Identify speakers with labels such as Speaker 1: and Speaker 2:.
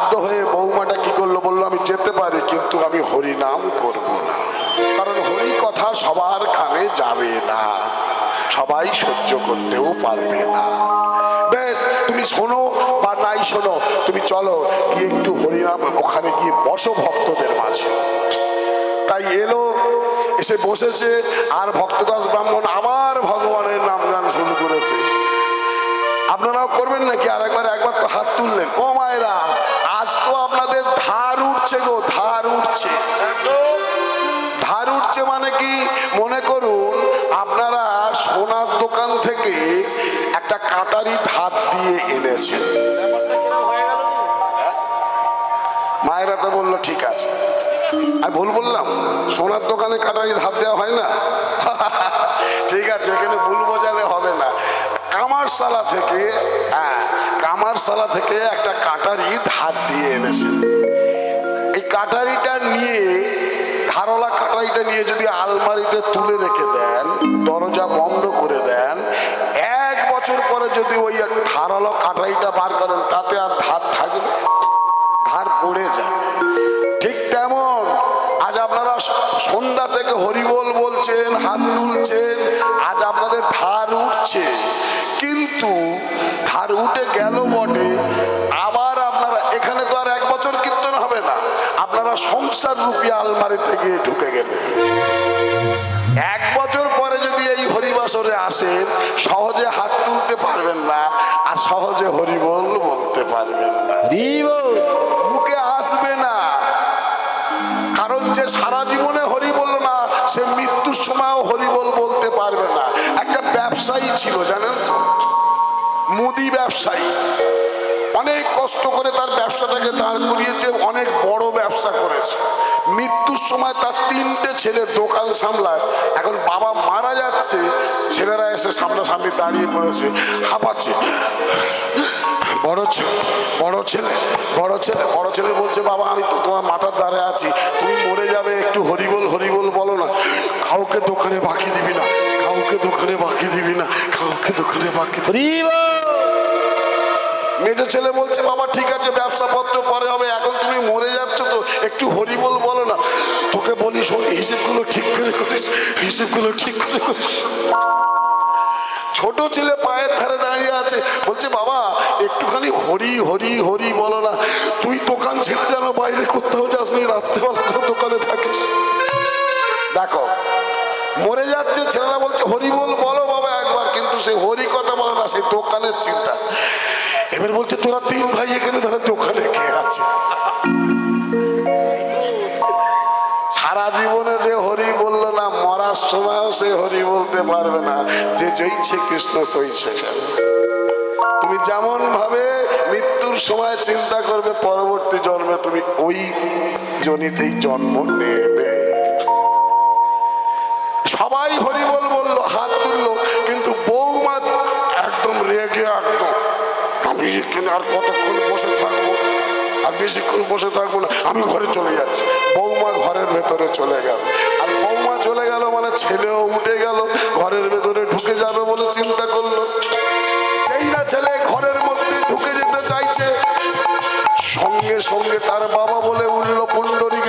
Speaker 1: বাধ্য হয়ে বৌমাটা কি করলো, বললো আমি যেতে পারি কিন্তু আমি হরি নাম করব না, কারণ হরি কথা সবার কানে যাবে না, সবাই সহ্য করতেও পারবে না। বেশ, তুমি শোনো বা নাই শোনো, তুমি চলো গিয়ে একটু হরিনাম ওখানে গিয়ে বসো ভক্তদের মাঝে। তাই এলো, এসে বসেছে, আর ভক্তদাস ব্রাহ্মণ আবার ভগবানের নাম গান শুরু করেছে। আপনারাও করবেন নাকি? আর একবার তো হাত তুললেন। ও মায়েরা, আজ তো আপনাদের ধার উঠছে গো, ধার উঠছে। ধার উঠছে মানে কি? মনে করুন আপনারা সোনার দোকান থেকে একটা কাটারি ধার দিয়ে এনেছেন। মায়েরা তো বললো ঠিক আছে। আমি ভুল বললাম? সোনার দোকানে কাটারি ধার দেওয়া হয় না? ঠিক আছে, এখানে ভুল বোঝালে হবে না। কামারশালা থেকে, হ্যাঁ, কামারশালা থেকে একটা কাটারি ধার দিয়ে এনেছেন। এই কাটারিটা নিয়ে, ধারওয়ালা কাটারিটা নিয়ে যদি আলমারিতে তুলে রেখে দেন, দরজা বন্ধ করে দেন, 1 বছর পরে যদি ওই ধারালো কাটারিটা বার করেন, তাতে আর ধার থাকবে? ধার পড়ে যায়। ঠিক তেমন আজ আপনারা সন্ধ্যা থেকে হরিবোল বলছেন, হাত তুলছেন, আজ আপনাদের ধার উঠছে, কিন্তু ধার উঠে গেল বটে, আবার আপনারা এখানে তো আর 1 বছর কীর্তন হবে না, আপনারা সংসার রূপী আলমারিতে গিয়ে ঢুকে গেলেন। 1 বছর পরে যদি এই হরিবাসরে আসেন, সহজে হাত তুলতে পারবেন না, আর সহজে হরিবোল বলতে পারবেন না, মুখে আসবে না। কারণ যে সারা জীবনে হরি বলল না, সে মৃত্যুর সময়ও হরিবোল বলতে পারবে না। একটা ব্যবসায়ী ছিল জানেন তো, মুদি ব্যবসায়ী, অনেক কষ্ট করে তার ব্যবসাটাকে দাঁড় করিয়েছে, অনেক বড় ব্যবসা করেছে। মৃত্যুর সময় তার 3টে ছেলে দোকান সামলায়। এখন বাবা মারা যাচ্ছে, ছেলেরা এসে সামনাসামনি দাঁড়িয়ে পড়েছে, হাঁপাচ্ছে। বড় ছেলে বলছে, বাবা আমি তো তোমার মাথার দ্বারে আছি, তুমি মরে যাবে, একটু হরিবোল হরিবোল বলো না। কাউকে দোকানে বাকি দিবি না, কাউকে দোকানে বাকি দিবি না, কাউকে দোকানে বাকি দিবি না। মেজো ছেলে বলছে, বাবা ঠিক আছে, ব্যবসা পত্র পরে হবে, এখন তুমি মরে যাচ্ছ তো, একটু হরিবোল বলো না। তোকে বলি শোন, হিসেবগুলো ঠিক করে করিস, হিসেবগুলো ঠিক করে করিস। ছোট ছেলে পায়ের ধারে দাঁড়িয়ে আছে, বলছে, বাবা একটুখানি হরি হরি হরি বলো না। তুই দোকান ছেড়ে যেন বাইরে কোথাও যাস নি, রাত্রেবেলা দোকানে থাকিস। দেখো, মরে যাচ্ছে, ছেলেরা বলছে হরিবোল বলো বাবা একবার, কিন্তু সে হরি কথা বলে না, সেই দোকানের চিন্তা। এবার বলছে, তোরা 3 ভাই এখানে, তাহলে দোকানে কে আছে? সারা জীবনে যে হরি বলল না, মরার সময়ও সে হরি বলতে পারবে না। যে জয়ছে কৃষ্ণ তৈছে। তুমি যেমন ভাবে মৃত্যুর সময় চিন্তা করবে, পরবর্তী জন্মে তুমি ওই জনিতেই জন্ম নেবে। সবাই হরিবোল বললো, হাত তুললো, কিন্তু বৌমা একদম রেগে, একদম আমি এখানে আর কতক্ষণ বসে থাকবো, আর বেশিক্ষণ বসে থাকবো না, আমি ঘরে চলে যাচ্ছি। বৌমা ঘরের ভেতরে চলে গেল, আর বৌমা চলে গেল মানে ছেলেও উঠে গেল, ঘরের ভেতরে ঢুকে যাবে বলে চিন্তা করলো। যেই না ছেলে ঘরের মধ্যে ঢুকে যেতে চাইছে, সঙ্গে সঙ্গে তার বাবা বলে